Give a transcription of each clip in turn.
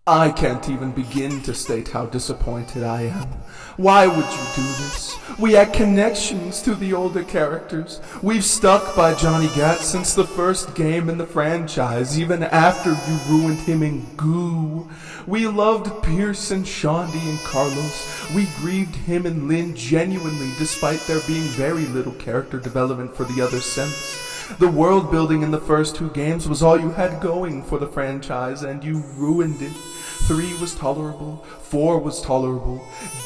I can't even begin to state how disappointed I am. Why would you do this? We had connections to the older characters. We've stuck by Johnny Gat since the first game in the franchise, even after you ruined him in Goo. We loved Pierce and Shondi and Carlos. We grieved him and Lynn genuinely, despite there being very little character development for the other since. The world building in the first two games was all you had going for the franchise, and you ruined it. 3 was tolerable, 4 was tolerable,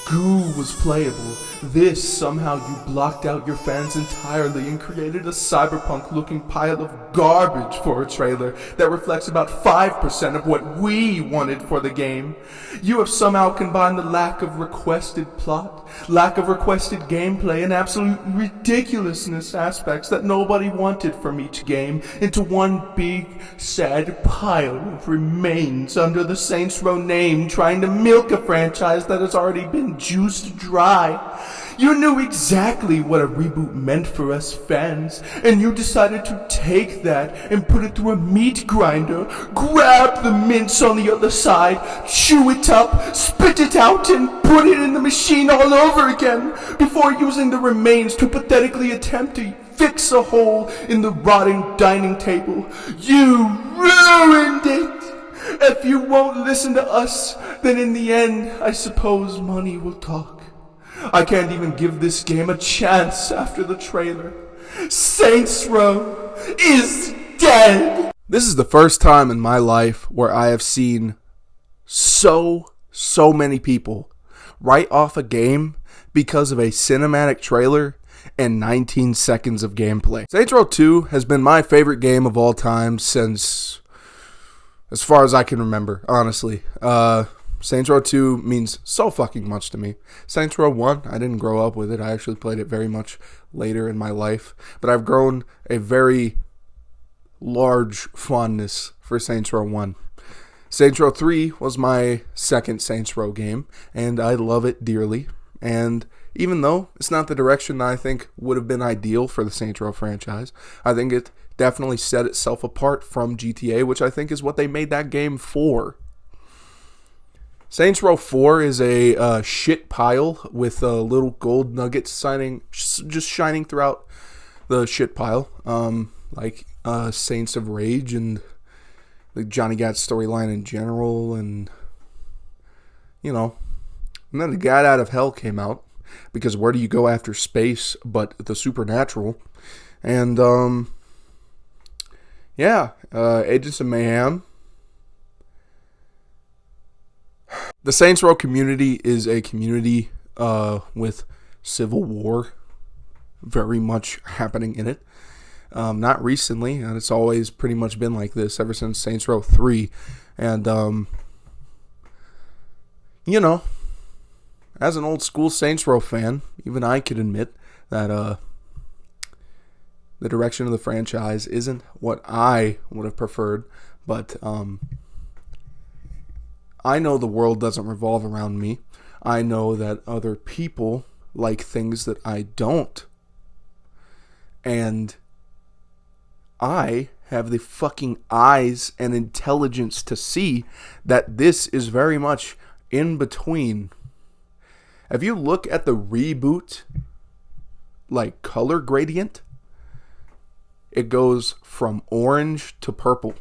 Goo was playable. This, somehow you blocked out your fans entirely and created a cyberpunk-looking pile of garbage for a trailer that reflects about 5% of what we wanted for the game. You have somehow combined the lack of requested plot, lack of requested gameplay, and absolute ridiculousness aspects that nobody wanted from each game into one big, sad pile of remains under the Saints Row name, trying to milk a franchise that has already been juiced dry. You knew exactly what a reboot meant for us fans, and you decided to take that and put it through a meat grinder, grab the mince on the other side, chew it up, spit it out, and put it in the machine all over again, before using the remains to pathetically attempt to fix a hole in the rotting dining table. You ruined it! If you won't listen to us, then in the end, I suppose money will talk. I can't even give this game a chance after the trailer. Saints Row is dead! This is the first time in my life where I have seen so many people write off a game because of a cinematic trailer and 19 seconds of gameplay. Saints Row 2 has been my favorite game of all time since, as far as I can remember, honestly. Saints Row 2 means so fucking much to me. Saints Row 1, I didn't grow up with it. I actually played it very much later in my life. But I've grown a very large fondness for Saints Row 1. Saints Row 3 was my second Saints Row game, and I love it dearly. And even though it's not the direction that I think would have been ideal for the Saints Row franchise, I think it definitely set itself apart from GTA, which I think is what they made that game for. Saints Row 4 is a shit pile with little gold nuggets just shining throughout the shit pile, like Saints of Rage and the Johnny Gat storyline in general, and you know. And then the Gat Out of Hell came out, because where do you go after space but the supernatural? And Agents of Mayhem. The Saints Row community is a community with civil war very much happening in it. Not recently, and it's always pretty much been like this ever since Saints Row 3. And, as an old school Saints Row fan, even I could admit that the direction of the franchise isn't what I would have preferred, but I know the world doesn't revolve around me. I know that other people like things that I don't. And I have the fucking eyes and intelligence to see that this is very much in between. If you look at the reboot, like, color gradient, it goes from orange to purple.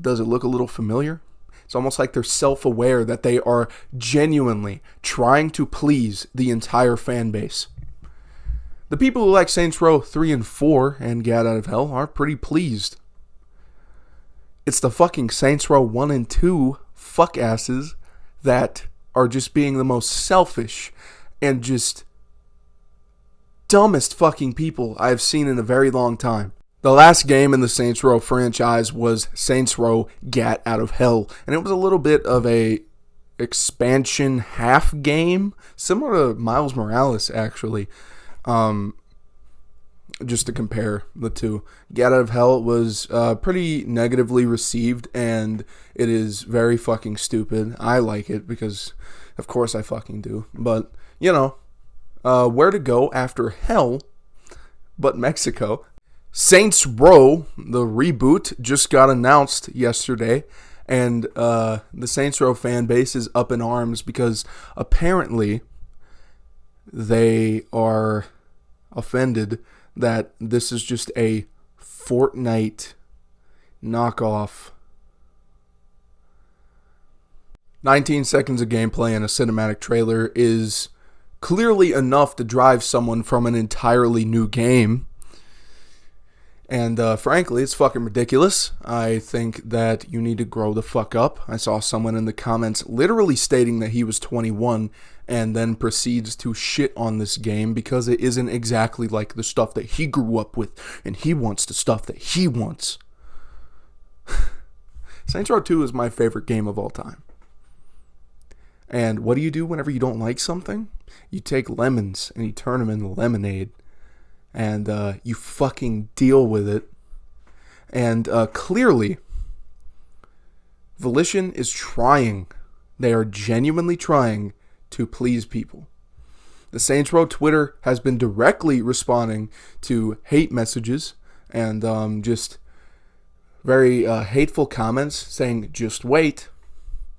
Does it look a little familiar? It's almost like they're self-aware that they are genuinely trying to please the entire fan base. The people who like Saints Row 3 and 4 and Gat Out of Hell are pretty pleased. It's the fucking Saints Row 1 and 2 fuck asses that are just being the most selfish and just dumbest fucking people I've seen in a very long time. The last game in the Saints Row franchise was Saints Row Gat Out of Hell, and it was a little bit of a expansion half game, similar to Miles Morales, actually. Just to compare the two. Gat Out of Hell was pretty negatively received, and it is very fucking stupid. I like it because, of course, I fucking do. But, where to go after hell but Mexico? Saints Row, the reboot, just got announced yesterday And the Saints Row fan base is up in arms because apparently they are offended that this is just a Fortnite knockoff. 19 seconds of gameplay and a cinematic trailer is clearly enough to drive someone from an entirely new game. And frankly, it's fucking ridiculous. I think that you need to grow the fuck up. I saw someone in the comments literally stating that he was 21 and then proceeds to shit on this game because it isn't exactly like the stuff that he grew up with and he wants the stuff that he wants. Saints Row 2 is my favorite game of all time. And what do you do whenever you don't like something? You take lemons and you turn them into lemonade. And you fucking deal with it. And clearly, Volition is trying. They are genuinely trying to please people. The Saints Row Twitter has been directly responding to hate messages and just very hateful comments saying, just wait.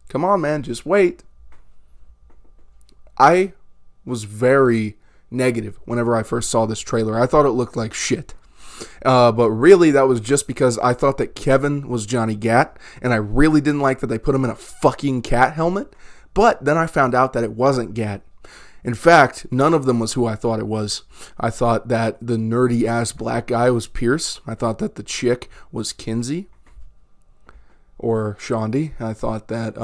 Come on, man, just wait. I was very negative whenever I first saw this trailer. I thought it looked like shit. But really, that was just because I thought that Kevin was Johnny Gat, and I really didn't like that they put him in a fucking cat helmet. But then I found out that it wasn't Gat. In fact, none of them was who I thought it was. I thought that the nerdy-ass black guy was Pierce. I thought that the chick was Kinsey. Or Shondi. I thought that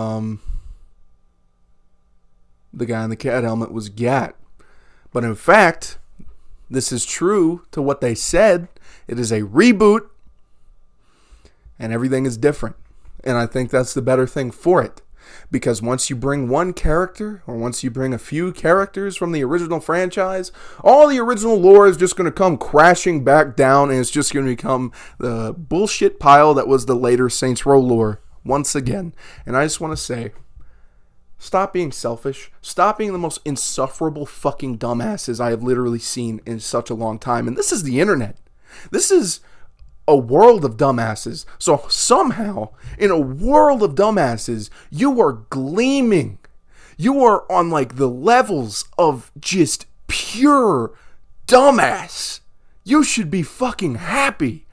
the guy in the cat helmet was Gat. But in fact, this is true to what they said. It is a reboot, and everything is different. And I think that's the better thing for it. Because once you bring one character, or once you bring a few characters from the original franchise, all the original lore is just going to come crashing back down, and it's just going to become the bullshit pile that was the later Saints Row lore once again. And I just want to say, stop being selfish. Stop being the most insufferable fucking dumbasses I have literally seen in such a long time. And this is the internet. This is a world of dumbasses. So somehow, in a world of dumbasses, you are gleaming. You are on like the levels of just pure dumbass. You should be fucking happy.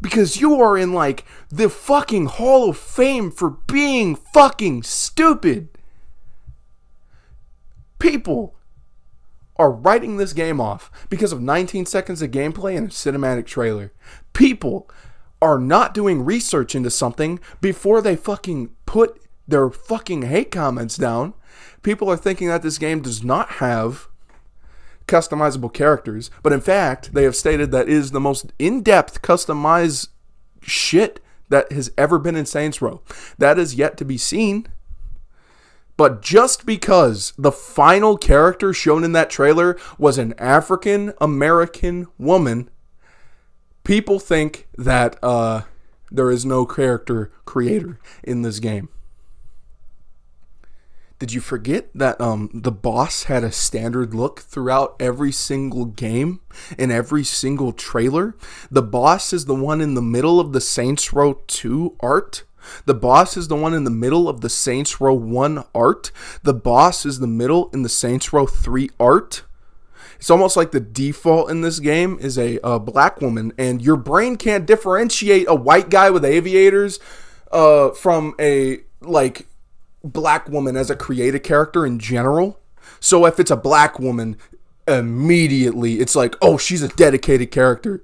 Because you are in like the fucking Hall of Fame for being fucking stupid. People are writing this game off because of 19 seconds of gameplay and a cinematic trailer. People are not doing research into something before they fucking put their fucking hate comments down. People are thinking that this game does not have customizable characters, but in fact, they have stated that it is the most in-depth customized shit that has ever been in Saints Row. That is yet to be seen. But just because the final character shown in that trailer was an African-American woman, people think that there is no character creator in this game. Did you forget that the boss had a standard look throughout every single game, in every single trailer? The boss is the one in the middle of the Saints Row 2 art. The boss is the one in the middle of the Saints Row 1 art. The boss is the middle in the Saints Row 3 art. It's almost like the default in this game is a black woman, and your brain can't differentiate a white guy with aviators from a like black woman as a created character in general. So if it's a black woman, immediately it's like, oh, she's a dedicated character.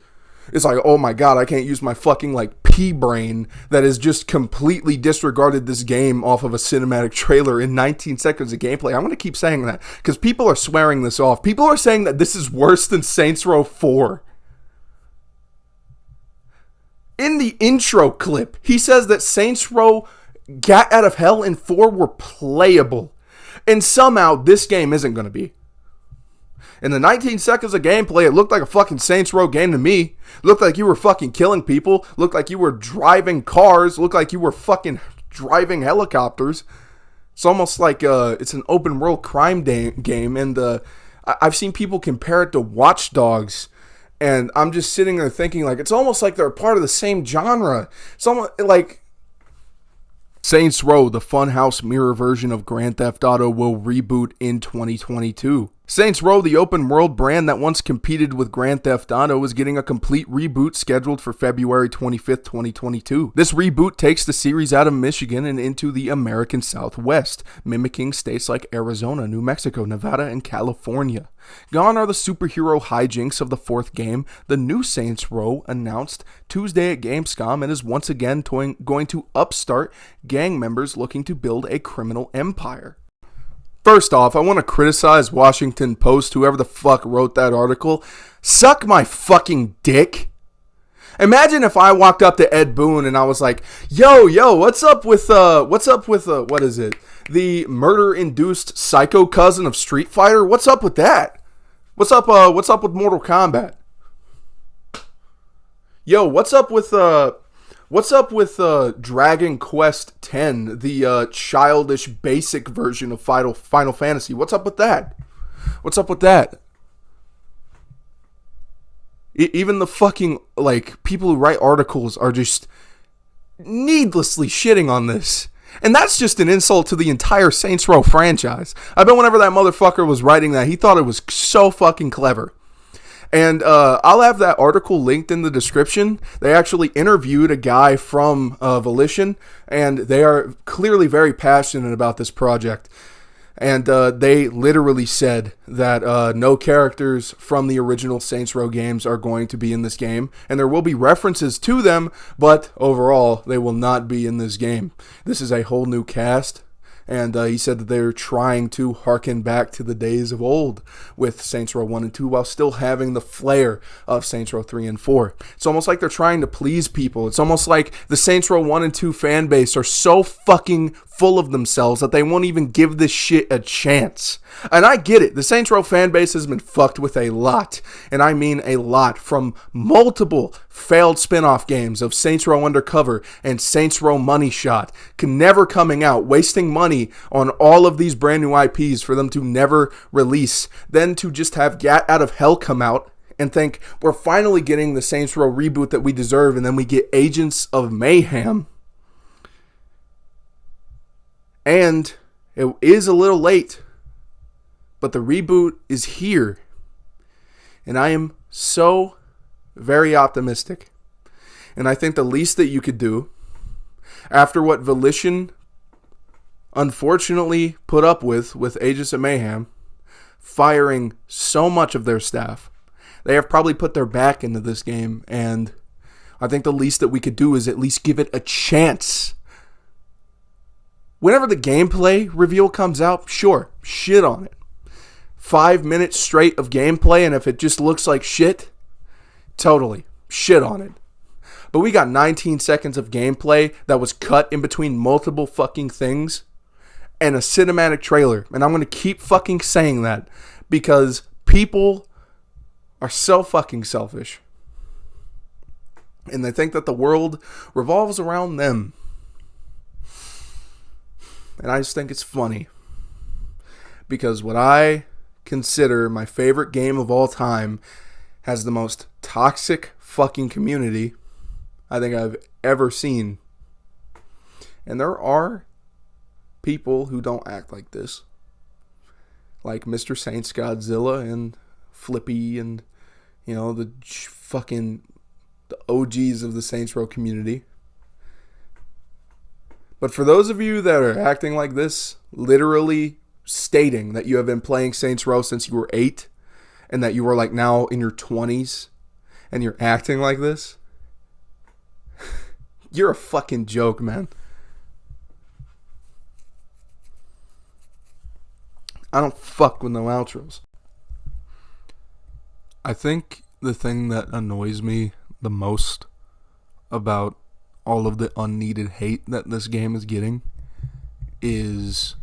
It's like, oh my god, I can't use my fucking like pea brain that has just completely disregarded this game off of a cinematic trailer in 19 seconds of gameplay. I'm going to keep saying that because people are swearing this off. People are saying that this is worse than Saints Row 4. In the intro clip, he says that Saints Row Gat Out of Hell and 4 were playable. And somehow this game isn't going to be. In the 19 seconds of gameplay, it looked like a fucking Saints Row game to me. Looked like you were fucking killing people. Looked like you were driving cars. Looked like you were fucking driving helicopters. It's almost like it's an open world crime game. And I've seen people compare it to Watch Dogs. And I'm just sitting there thinking like, it's almost like they're part of the same genre. It's almost like, Saints Row, the Funhouse mirror version of Grand Theft Auto, will reboot in 2022. Saints Row, the open world brand that once competed with Grand Theft Auto, is getting a complete reboot scheduled for February 25th, 2022. This reboot takes the series out of Michigan and into the American Southwest, mimicking states like Arizona, New Mexico, Nevada, and California. Gone are the superhero hijinks of the fourth game. The new Saints Row announced Tuesday at Gamescom and is once again going to upstart gang members looking to build a criminal empire. First off, I want to criticize Washington Post, whoever the fuck wrote that article. Suck my fucking dick. Imagine if I walked up to Ed Boon and I was like, yo, what's up with what is it? The murder-induced psycho cousin of Street Fighter? What's up with that? What's up with Mortal Kombat? Yo, what's up with Dragon Quest X, the childish basic version of Final Fantasy? What's up with that? What's up with that? Even the fucking, people who write articles are just needlessly shitting on this. And that's just an insult to the entire Saints Row franchise. I bet whenever that motherfucker was writing that, he thought it was so fucking clever. And I'll have that article linked in the description. They actually interviewed a guy from Volition, and they are clearly very passionate about this project. And they literally said that no characters from the original Saints Row games are going to be in this game. And there will be references to them, but overall, they will not be in this game. This is a whole new cast. And he said that they're trying to harken back to the days of old with Saints Row 1 and 2 while still having the flair of Saints Row 3 and 4. It's almost like they're trying to please people. It's almost like the Saints Row 1 and 2 fan base are so fucking full of themselves that they won't even give this shit a chance. And I get it. The Saints Row fan base has been fucked with a lot. And I mean a lot. From multiple failed spin-off games of Saints Row Undercover and Saints Row Money Shot, never coming out, wasting money on all of these brand new IPs for them to never release. Then to just have Gat Out of Hell come out and think, we're finally getting the Saints Row reboot that we deserve, and then we get Agents of Mayhem. And it is a little late, but the reboot is here. And I am so very optimistic. And I think the least that you could do, after what Volition unfortunately put up with Agents of Mayhem, firing so much of their staff, they have probably put their back into this game. And I think the least that we could do is at least give it a chance. Whenever the gameplay reveal comes out, sure, shit on it. 5 minutes straight of gameplay, and if it just looks like shit, totally shit on it. But we got 19 seconds of gameplay that was cut in between multiple fucking things and a cinematic trailer. And I'm going to keep fucking saying that because people are so fucking selfish. And they think that the world revolves around them. And I just think it's funny. Because what I consider my favorite game of all time has the most toxic fucking community I think I've ever seen. And there are people who don't act like this. Like Mr. Saints Godzilla and Flippy and, the OGs of the Saints Row community. But for those of you that are acting like this, literally stating that you have been playing Saints Row since you were 8 and that you are now in your 20s and you're acting like this, you're a fucking joke, man. I don't fuck with no outros. I think the thing that annoys me the most about all of the unneeded hate that this game is getting is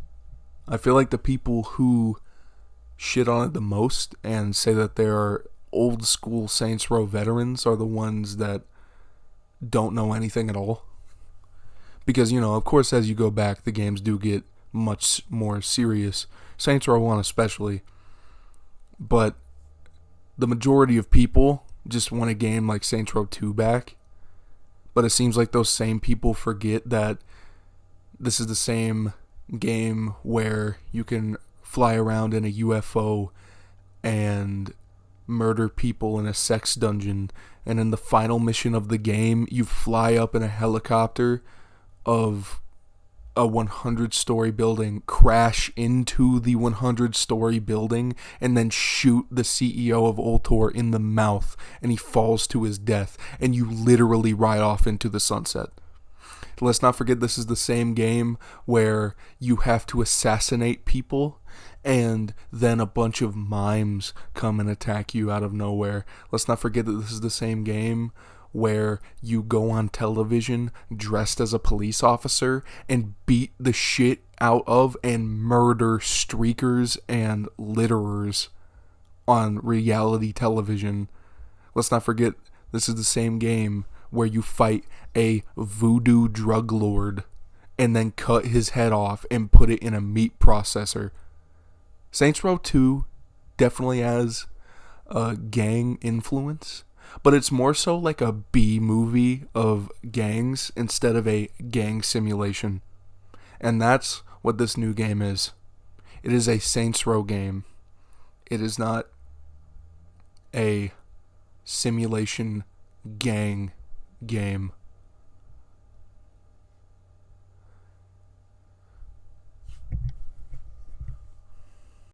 I feel like the people who shit on it the most and say that they are old school Saints Row veterans are the ones that don't know anything at all. Because, of course, as you go back, the games do get much more serious. Saints Row 1 especially. But the majority of people just want a game like Saints Row 2 back. But it seems like those same people forget that this is the same game where you can fly around in a UFO and murder people in a sex dungeon, and in the final mission of the game you fly up in a helicopter of a 100-story building, crash into the 100-story building, and then shoot the CEO of Ultor in the mouth, and he falls to his death, and you literally ride off into the sunset. Let's not forget this is the same game where you have to assassinate people and then a bunch of mimes come and attack you out of nowhere. Let's not forget that this is the same game where you go on television dressed as a police officer and beat the shit out of and murder streakers and litterers on reality television. Let's not forget this is the same game where you fight a voodoo drug lord and then cut his head off and put it in a meat processor. Saints Row 2 definitely has a gang influence, but it's more so like a B movie of gangs instead of a gang simulation. And that's what this new game is. It is a Saints Row game. It is not a simulation gang game.